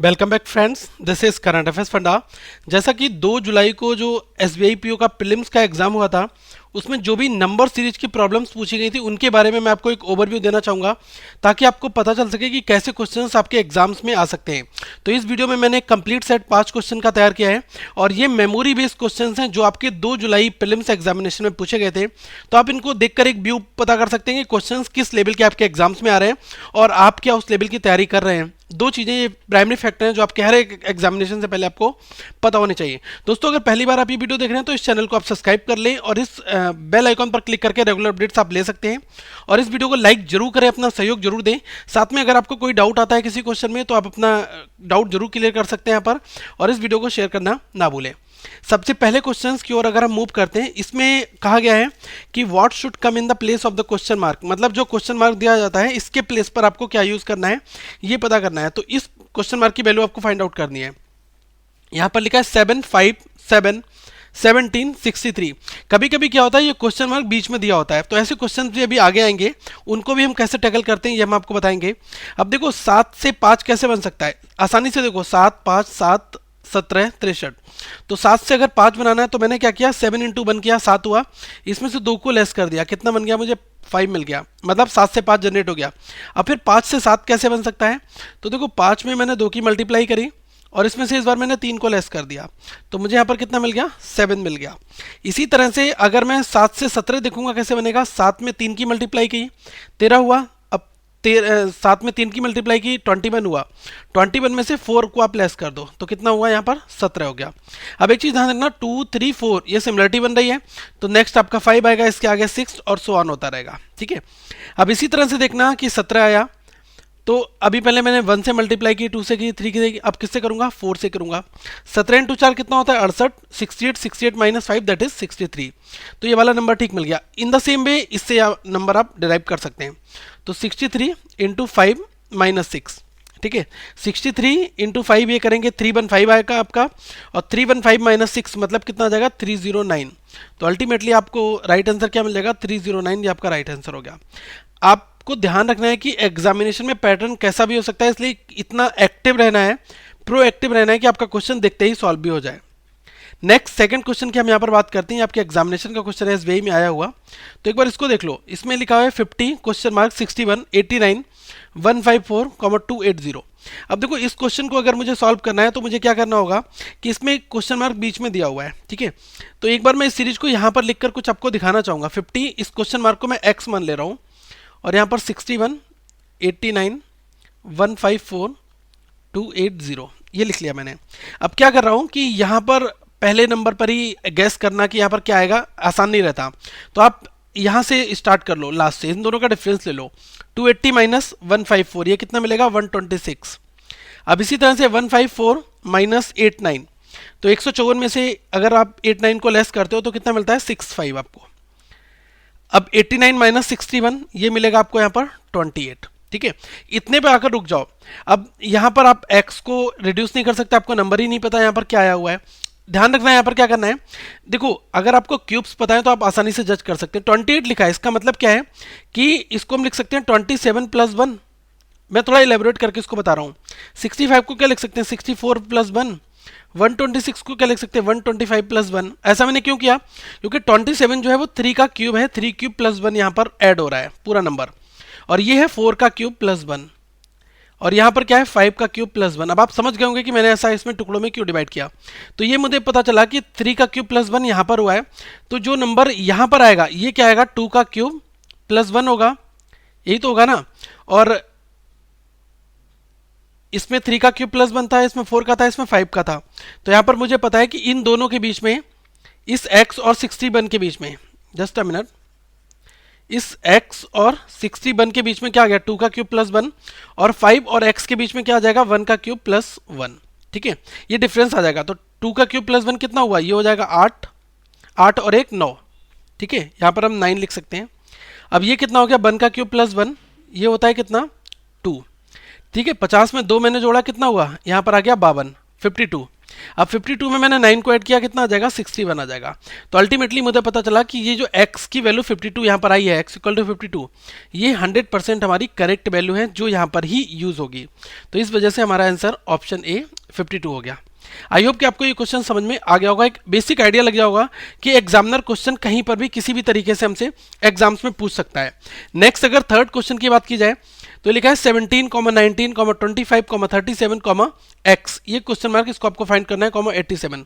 Welcome back friends, this is current affairs funda. जैसा कि 2 जुलाई को जो एसबीआई पीओ का प्रीलिम्स का एग्जाम हुआ था, उसमें जो भी नंबर सीरीज की प्रॉब्लम्स पूछी गई थी उनके बारे में मैं आपको एक ओवरव्यू देना चाहूँगा, ताकि आपको पता चल सके कि कैसे क्वेश्चंस आपके एग्जाम्स में आ सकते हैं। तो इस वीडियो में मैंने कंप्लीट सेट 5 क्वेश्चन का तैयार किया है और ये मेमोरी बेस्ड क्वेश्चंस हैं जो आपके 2 जुलाई प्रीलिम्स एग्जामिनेशन में पूछे गए थे। तो आप इनको देखकर एक व्यू पता कर सकते हैं कि क्वेश्चंस किस लेवल के आपके एग्जाम्स में आ रहे हैं और आप क्या उस लेवल की तैयारी कर रहे हैं। दो चीज़ें ये प्राइमरी फैक्टर हैं जो आप कह रहे हैं एग्जामिनेशन से पहले आपको पता होने चाहिए। दोस्तों, अगर पहली बार आप ये वीडियो देख रहे हैं तो इस चैनल को आप सब्सक्राइब कर लें और इस बेल आइकॉन पर क्लिक करके रेगुलर अपडेट्स आप ले सकते हैं। और इस वीडियो को लाइक जरूर करें, अपना सहयोग जरूर दें। साथ में अगर आपको कोई डाउट आता है किसी क्वेश्चन में तो आप अपना डाउट जरूर क्लियर कर सकते हैं यहाँ पर, और इस वीडियो को शेयर करना ना भूलें। सबसे पहले क्वेश्चंस की ओर अगर हम मूव करते हैं, इसमें कहा गया है कि what should come in the place of the question mark, मतलब जो क्वेश्चन मार्क दिया जाता है इसके प्लेस पर आपको क्या यूज करना है ये पता करना है। तो इस क्वेश्चन मार्क की वैल्यू आपको फाइंड आउट करनी है। यहां पर लिखा है 757 1763। कभी कभी क्या होता है, ये क्वेश्चन मार्क बीच में दिया होता है, तो ऐसे क्वेश्चन भी अभी आगे आएंगे, उनको भी हम कैसे टैकल करते हैं ये हम आपको बताएंगे। अब देखो 7 से 5 कैसे बन सकता है, आसानी से देखो 7 5 7 17 63। तो 7 से अगर 5 बनाना है तो मैंने क्या किया, 7 इंटू 1 किया, 7 हुआ, इसमें से 2 को लेस कर दिया, कितना बन गया, मुझे 5 मिल गया, मतलब 7 से 5 जनरेट हो गया। अब फिर 5 से 7 कैसे बन सकता है, तो देखो 5 में मैंने 2 की मल्टीप्लाई करी और इसमें से इस बार मैंने 3 को लेस कर दिया, तो मुझे यहाँ पर कितना मिल गया, 7 मिल गया। इसी तरह से अगर मैं 7 से 17 देखूंगा कैसे बनेगा, 7 में 3 की मल्टीप्लाई की 13 हुआ, 7 में 3 की मल्टीप्लाई की 21 हुआ, 21 में से 4 को आप लेस कर दो तो कितना हुआ, यहाँ पर 17 हो गया। अब एक चीज़ ध्यान रखना, 2 3 4 ये सिमिलरिटी बन रही है, तो नेक्स्ट आपका 5 आएगा, इसके आगे 6 और सो ऑन होता रहेगा। ठीक है, अब इसी तरह से देखना कि 17 आया, तो अभी पहले मैंने 1 से मल्टीप्लाई की, 2 से की, 3 की, अब किससे करूंगा, 4 से करूंगा। 17 इंटू 4 कितना होता है, 68, 68 68 माइनस 5 दैट इज 63। तो ये वाला नंबर ठीक मिल गया। इन द सेम वे इससे नंबर आप डिराइव कर सकते हैं। तो 63 इंटू 5 माइनस 6, ठीक है, 63 इंटू 5 ये करेंगे 315 आएगा आपका, और 315 माइनस 6 मतलब कितना आ जाएगा, 309। तो अल्टीमेटली आपको राइट आंसर क्या मिल जाएगा, 309, ये आपका राइट आंसर हो गया। आपको ध्यान रखना है कि एग्जामिनेशन में पैटर्न कैसा भी हो सकता है, इसलिए इतना एक्टिव रहना है, प्रोएक्टिव रहना है कि आपका क्वेश्चन देखते ही सॉल्व भी हो जाए। नेक्स्ट सेकंड क्वेश्चन की हम यहाँ पर बात करते हैं, आपके एग्जामिनेशन का क्वेश्चन है, एसबीआई में आया हुआ, तो एक बार इसको देख लो। इसमें लिखा हुआ है 50 क्वेश्चन मार्क 61 89 154 280। अब देखो इस क्वेश्चन को अगर मुझे सॉल्व करना है तो मुझे क्या करना होगा कि इसमें क्वेश्चन मार्क बीच में दिया हुआ है, ठीक है। तो एक बार मैं इस सीरीज को यहाँ पर लिखकर कुछ आपको दिखाना चाहूंगा। 50 इस क्वेश्चन मार्क को मैं एक्स मान ले रहा हूँ, और यहाँ पर 61 89 154 280 ये लिख लिया मैंने। अब क्या कर रहा हूँ कि यहाँ पर पहले नंबर पर ही गैस करना कि यहाँ पर क्या आएगा आसान नहीं रहता, तो आप यहाँ से स्टार्ट कर लो, लास्ट से इन दोनों का डिफरेंस ले लो। 280 माइनस 154 ये कितना मिलेगा, 126। अब इसी तरह से 154 माइनस 89, तो 154 में से अगर आप 89 को लेस करते हो तो कितना मिलता है, 65 आपको। अब 89 माइनस 61 ये मिलेगा आपको यहाँ पर 28। ठीक है, इतने पे आकर रुक जाओ। अब यहाँ पर आप x को रिड्यूस नहीं कर सकते, आपको नंबर ही नहीं पता यहाँ पर क्या आया हुआ है। ध्यान रखना है यहाँ पर क्या करना है, देखो अगर आपको क्यूब्स पता है तो आप आसानी से जज कर सकते हैं। 28 लिखा है, इसका मतलब क्या है कि इसको हम लिख सकते हैं 27 प्लस 1। मैं थोड़ा इलेबोरेट करके इसको बता रहा हूँ। 65 को क्या लिख सकते हैं, 64 प्लस 1। 126 को क्या लिख सकते हैं, 125 प्लस 1। ऐसा मैंने क्यों किया, क्योंकि 27 जो है वो 3 का क्यूब है, 3 क्यूब प्लस 1 यहाँ पर ऐड हो रहा है पूरा नंबर, और ये है 4 का क्यूब प्लस 1, और यहाँ पर क्या है 5 का क्यूब प्लस 1। अब आप समझ गए होंगे कि मैंने ऐसा इसमें टुकड़ों में क्यों डिवाइड किया। तो ये मुझे पता चला कि 3 का क्यूब प्लस 1 यहाँ पर हुआ है, तो जो नंबर यहाँ पर आएगा ये क्या आएगा, 2 का क्यूब प्लस 1 होगा, यही तो होगा ना। और इसमें 3 का क्यूब प्लस 1 था, इसमें 4 का था, इसमें 5 का था। तो यहाँ पर मुझे पता है कि इन दोनों के बीच में, इस x और 61 के बीच में, जस्ट अ मिनट, इस x और 61 के बीच में क्या आ गया, 2 का क्यूब प्लस 1, और 5 और x के बीच में क्या आ जाएगा, 1 का क्यूब प्लस 1। ठीक है, ये डिफरेंस आ जाएगा। तो 2 का क्यूब प्लस 1 कितना हुआ, ये हो जाएगा 8, 8 और 1 9। ठीक है, यहाँ पर हम 9 लिख सकते हैं। अब ये कितना हो गया, 1 का क्यूब प्लस 1, ये होता है कितना, 2। ठीक है, 50 में 2 मैंने जोड़ा, कितना हुआ, यहाँ पर आ गया 52, 52। अब 52 में मैंने 9 को ऐड किया, कितना आ जाएगा 61 आ जाएगा। तो अल्टीमेटली मुझे पता चला कि ये जो x की वैल्यू 52 यहाँ पर आई है, x इक्वल टू 52, ये 100% हमारी करेक्ट वैल्यू है जो यहाँ पर ही यूज होगी। तो इस वजह से हमारा आंसर ऑप्शन ए 52 हो गया। आई होप कि आपको ये क्वेश्चन समझ में आ गया होगा, एक बेसिक आइडिया लग गया होगा कि एग्जामिनर क्वेश्चन कहीं पर भी किसी भी तरीके से हमसे एग्जाम्स में पूछ सकता है। नेक्स्ट अगर थर्ड क्वेश्चन की बात की जाए तो लिखा है 17, 19, 25, 37, x, ये क्वेश्चन मार्क, इसको आपको फाइंड करना है, 87।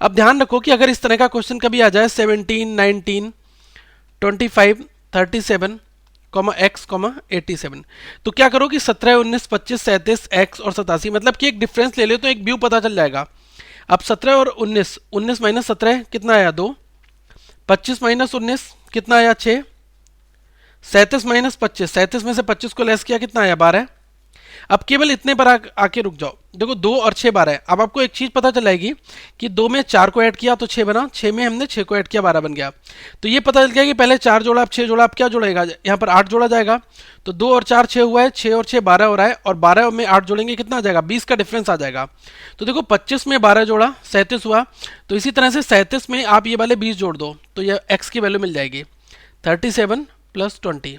अब ध्यान रखो कि अगर इस तरह का क्वेश्चन कभी आ जाए 17, 19, 25, 37, x, 87, तो क्या करो कि 17, 19, 25, 37, x और 87, मतलब कि एक डिफरेंस ले लो तो एक व्यू पता चल जाएगा। अब 17 और 19, 19 माइनस 17 कितना आया 2, 25 माइनस 19 कितना आया 6, 37 माइनस 25, 37 में से 25 को लेस किया कितना आया 12। अब केवल इतने पर आके रुक जाओ, देखो 2 और 6 12 है। अब आपको एक चीज पता चल जाएगी कि 2 में 4 को ऐड किया तो 6 बना, 6 में हमने 6 को ऐड किया 12 बन गया। तो ये पता चल गया कि पहले 4 जोड़ा, अब 6 जोड़ा, अब क्या जोड़ेगा, यहाँ पर 8 जोड़ा जाएगा। तो 2 और 4 6 हुआ है, 6 और 6 12 हो रहा है, और 12 में 8 जोड़ेंगे कितना आ जाएगा 20 का डिफरेंस आ जाएगा। तो देखो 25 में 12 जोड़ा 37 हुआ। तो इसी तरह से 37 में आप ये वाले 20 जोड़ दो तो ये एक्स की वैल्यू मिल जाएगी 37 प्लस 20,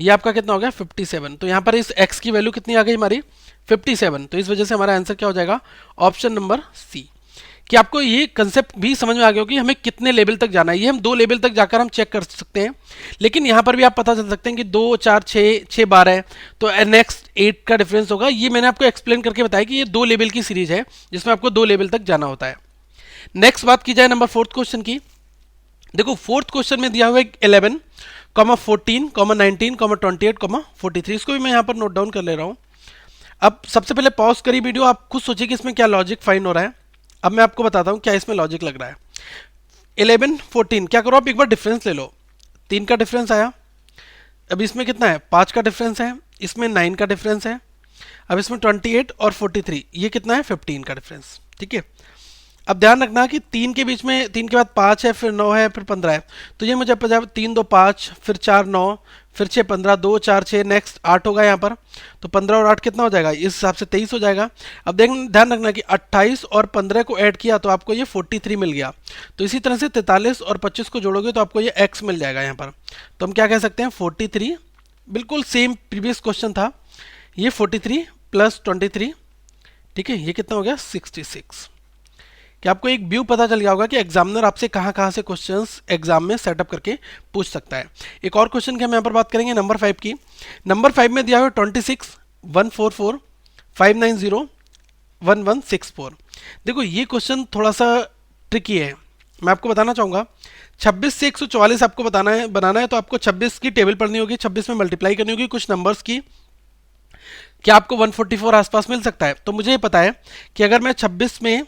ये आपका कितना हो गया 57। तो यहाँ पर इस x की वैल्यू कितनी आ गई हमारी 57। तो इस वजह से हमारा आंसर क्या हो जाएगा ऑप्शन नंबर सी। कि आपको ये कंसेप्ट भी समझ में आ गया हो कि हमें कितने लेवल तक जाना है। ये हम 2 लेवल तक जाकर हम चेक कर सकते हैं, लेकिन यहाँ पर भी आप पता चल सकते हैं कि 2 4 6 6 12 तो नेक्स्ट 8 का डिफरेंस होगा। ये मैंने आपको एक्सप्लेन करके बताया कि ये 2 लेवल की सीरीज है जिसमें आपको 2 लेवल तक जाना होता है। नेक्स्ट बात की जाए नंबर 4th क्वेश्चन की, देखो 4th क्वेश्चन में दिया हुआ है 11, 14, 19, 28, 43। इसको भी मैं यहाँ पर नोट डाउन कर ले रहा हूँ। अब सबसे पहले पॉज करी वीडियो, आप खुद सोचिए कि इसमें क्या लॉजिक फाइंड हो रहा है। अब मैं आपको बताता हूँ क्या इसमें लॉजिक लग रहा है। 11, 14, क्या करो आप एक बार डिफरेंस ले लो, 3 का डिफरेंस आया। अब इसमें कितना है 5 का डिफरेंस है, इसमें 9 का डिफरेंस है। अब इसमें 28 और 43, ये कितना है 15 का डिफरेंस। ठीक है, अब ध्यान रखना कि 3 के बीच में 3 के बाद 5 है, फिर 9 है, फिर 15 है। तो ये मुझे पता है 3 2 5, फिर 4 9, फिर 6 15, 2 4 6, नेक्स्ट 8 होगा यहाँ पर। तो 15 और 8 कितना हो जाएगा, इस हिसाब से 23 हो जाएगा। अब ध्यान रखना कि 28 और 15 को ऐड किया तो आपको ये 43 मिल गया। तो इसी तरह से 43 और 25 को जोड़ोगे तो आपको ये x मिल जाएगा यहाँ पर। तो हम क्या कह सकते हैं 43, बिल्कुल सेम प्रीवियस क्वेश्चन था, ये 43 प्लस 23, ठीक है, ये कितना हो गया 66। कि आपको एक व्यू पता चल गया होगा कि एग्जामिनर आपसे कहाँ कहाँ से क्वेश्चंस एग्जाम में सेटअप करके पूछ सकता है। एक और क्वेश्चन की हम यहाँ पर बात करेंगे नंबर 5 की। नंबर 5 में दिया हुआ 26, 144, 590, 1164। देखो ये क्वेश्चन थोड़ा सा ट्रिकी है, मैं आपको बताना चाहूँगा। 26 से 144 आपको बनाना है तो आपको 26 की टेबल पढ़नी होगी, 26 में मल्टीप्लाई करनी होगी कुछ नंबर्स की, क्या आपको 144 आसपास मिल सकता है। तो मुझे ये पता है कि अगर मैं 26 में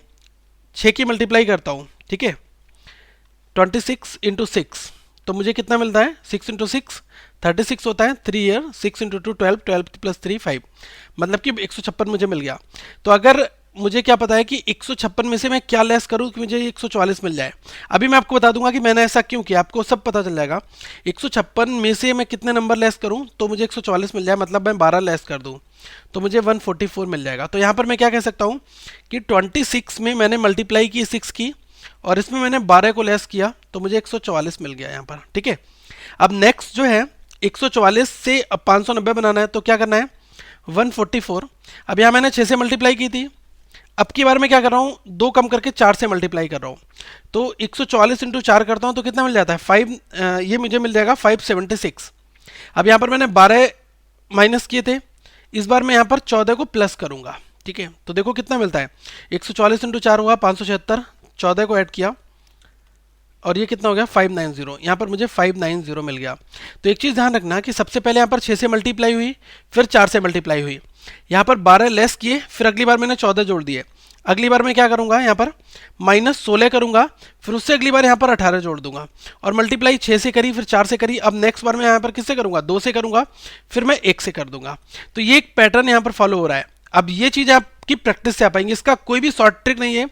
6 की मल्टीप्लाई करता हूँ, ठीक है, 26 इंटू 6, तो मुझे कितना मिलता है 6 इंटू 6 36 होता है, 3 ईयर, 6 इंटू 2 12, 12 प्लस 3 5, मतलब कि 156 मुझे मिल गया। तो अगर मुझे क्या पता है कि 156 में से मैं क्या लेस करूं कि मुझे 144 मिल जाए। अभी मैं आपको बता दूंगा कि मैंने ऐसा क्यों किया, आपको सब पता चल जाएगा। 156 में से मैं कितने नंबर लेस करूं तो मुझे 144 मिल जाए, मतलब मैं 12 लेस कर दूं तो मुझे 144 मिल जाएगा। तो यहाँ पर मैं क्या कह सकता हूँ कि 26 में मैंने मल्टीप्लाई की 6 की और इसमें मैंने 12 को लेस किया तो मुझे 144 मिल गया यहाँ पर। ठीक है, अब नेक्स्ट जो है 144 से अब 590 बनाना है तो क्या करना है 144। अब यहाँ मैंने 6 से मल्टीप्लाई की थी, अब की बार मैं क्या कर रहा हूँ 2 कम करके 4 से मल्टीप्लाई कर रहा हूँ। तो 144 इंटू 4 करता हूँ तो कितना मिल जाता है 5, ये मुझे मिल जाएगा 576। अब यहाँ पर मैंने 12 माइनस किए थे, इस बार मैं यहाँ पर 14 को प्लस करूंगा। ठीक है, तो देखो कितना मिलता है 144 इंटू 4 हुआ 576, 14 को ऐड किया और ये कितना हो गया 590, यहाँ पर मुझे 590 मिल गया। तो एक चीज़ ध्यान रखना कि सबसे पहले यहाँ पर 6 से मल्टीप्लाई हुई, फिर 4 से मल्टीप्लाई हुई, यहाँ पर 12 लेस किए, फिर अगली बार मैंने 14 जोड़ दिए। अगली बार मैं क्या करूंगा यहाँ पर -16 करूंगा, फिर उससे अगली बार यहाँ पर 18 जोड़ दूंगा और मल्टीप्लाई 6 से करी, फिर 4 से करी। अब नेक्स्ट बार मैं यहाँ पर किससे करूंगा 2 से करूंगा, फिर मैं 1 से कर दूंगा। तो ये एक पैटर्न यहाँ पर फॉलो हो रहा है। अब ये चीज़ आपकी प्रैक्टिस से आ पाएंगी, इसका कोई भी शॉर्ट ट्रिक नहीं है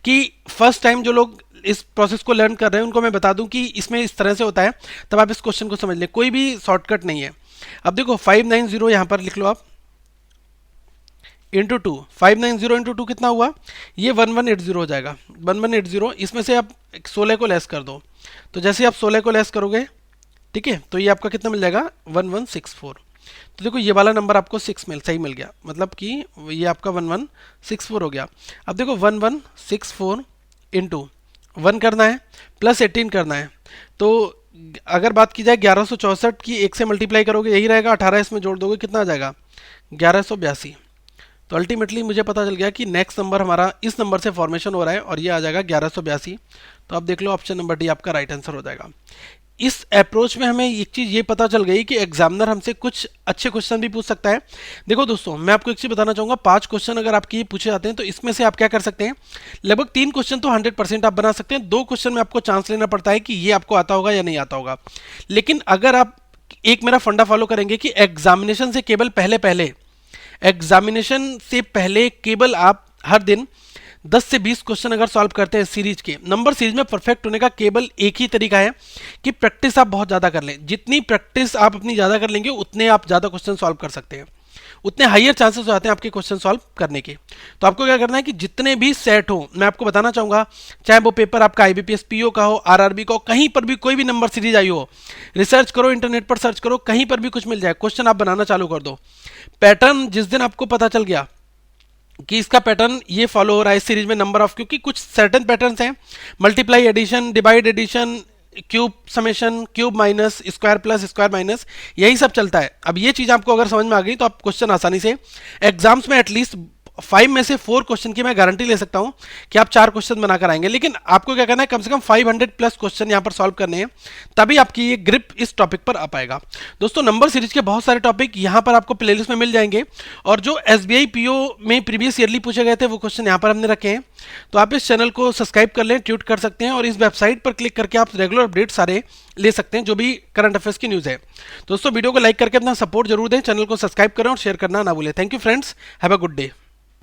कि फर्स्ट टाइम जो लोग इस प्रोसेस को लर्न कर रहे हैं उनको मैं बता दूं कि इसमें इस तरह से होता है, तब आप इस क्वेश्चन को समझ लें, कोई भी शॉर्टकट नहीं है। अब देखो 590 यहाँ पर लिख लो आप, इंटू टू, 590 इंटू टू कितना हुआ, ये 1180 हो जाएगा, 1180। इसमें से आप 16 को लेस कर दो, तो जैसे आप 16 को लेस करोगे, ठीक है, तो ये आपका कितना मिल जाएगा 1164। तो देखो ये वाला नंबर आपको सही मिल गया, मतलब कि ये आपका 1164 हो गया। अब देखो 1164 इंटू 1 करना है प्लस 18 करना है, तो अगर बात की जाए 1164 की 1 से मल्टीप्लाई करोगे यही रहेगा, 18 इसमें जोड़ दोगे कितना आ जाएगा 1182। तो अल्टीमेटली मुझे पता चल गया कि नेक्स्ट नंबर हमारा इस नंबर से फॉर्मेशन हो रहा है और ये आ जाएगा 1182। तो आप देख लो ऑप्शन नंबर डी आपका राइट आंसर हो जाएगा। इस अप्रोच में हमें एक चीज़ ये पता चल गई कि एग्जामिनर हमसे कुछ अच्छे क्वेश्चन भी पूछ सकता है। देखो दोस्तों मैं आपको एक चीज़ बताना चाहूँगा, 5 क्वेश्चन अगर आपके ये पूछे जाते हैं तो इसमें से आप क्या कर सकते हैं, लगभग 3 क्वेश्चन तो 100% आप बना सकते हैं, 2 क्वेश्चन में आपको चांस लेना पड़ता है कि ये आपको आता होगा या नहीं आता होगा। लेकिन अगर आप एक मेरा फंडा फॉलो करेंगे कि एग्जामिनेशन से पहले केवल आप हर दिन 10 से 20 क्वेश्चन अगर सॉल्व करते हैं सीरीज के, नंबर सीरीज में परफेक्ट होने का केवल एक ही तरीका है कि प्रैक्टिस आप बहुत ज़्यादा कर लें। जितनी प्रैक्टिस आप अपनी ज़्यादा कर लेंगे उतने आप ज़्यादा क्वेश्चन सॉल्व कर सकते हैं, उतने हाइयर चांसेस हो जाते हैं आपके क्वेश्चन सॉल्व करने के। तो आपको क्या करना है कि जितने भी सेट हो, मैं आपको बताना चाहूँगा, चाहे वो पेपर आपका IBPS PO का हो, RRB का हो, कहीं पर भी कोई भी नंबर सीरीज आई हो, रिसर्च करो, इंटरनेट पर सर्च करो, कहीं पर भी कुछ मिल जाए, क्वेश्चन आप बनाना चालू कर दो। पैटर्न जिस दिन आपको पता चल गया कि इसका पैटर्न ये फॉलो हो रहा है इस सीरीज में, नंबर ऑफ, क्योंकि कुछ सर्टेन पैटर्न्स हैं, multiply addition, divide addition, cube summation, cube minus, square plus, square minus, यही सब चलता है। अब ये चीज़ आपको अगर समझ में आ गई तो आप क्वेश्चन आसानी से एग्जाम्स में एटलीस्ट 5 में से 4 क्वेश्चन की मैं गारंटी ले सकता हूं कि आप 4 क्वेश्चन बनाकर आएंगे। लेकिन आपको क्या करना है, कम से कम 500 प्लस क्वेश्चन यहां पर सॉल्व करने हैं, तभी आपकी ये ग्रिप इस टॉपिक पर आ पाएगा। दोस्तों नंबर सीरीज के बहुत सारे टॉपिक यहां पर आपको प्लेलिस्ट में मिल जाएंगे, और जो SBI PO में प्रीवियस ईयरली पूछे गए थे वो क्वेश्चन यहां पर हमने रखे हैं। तो आप इस चैनल को सब्सक्राइब कर लें, ट्वीट कर सकते हैं, और इस वेबसाइट पर क्लिक करके आप रेगुलर अपडेट सारे ले सकते हैं जो भी करंट अफेयर्स की न्यूज़ है। दोस्तों वीडियो को लाइक करके अपना सपोर्ट जरूर दें, चैनल को सब्सक्राइब करें और शेयर करना ना भूलें। Thank you friends, have a good day.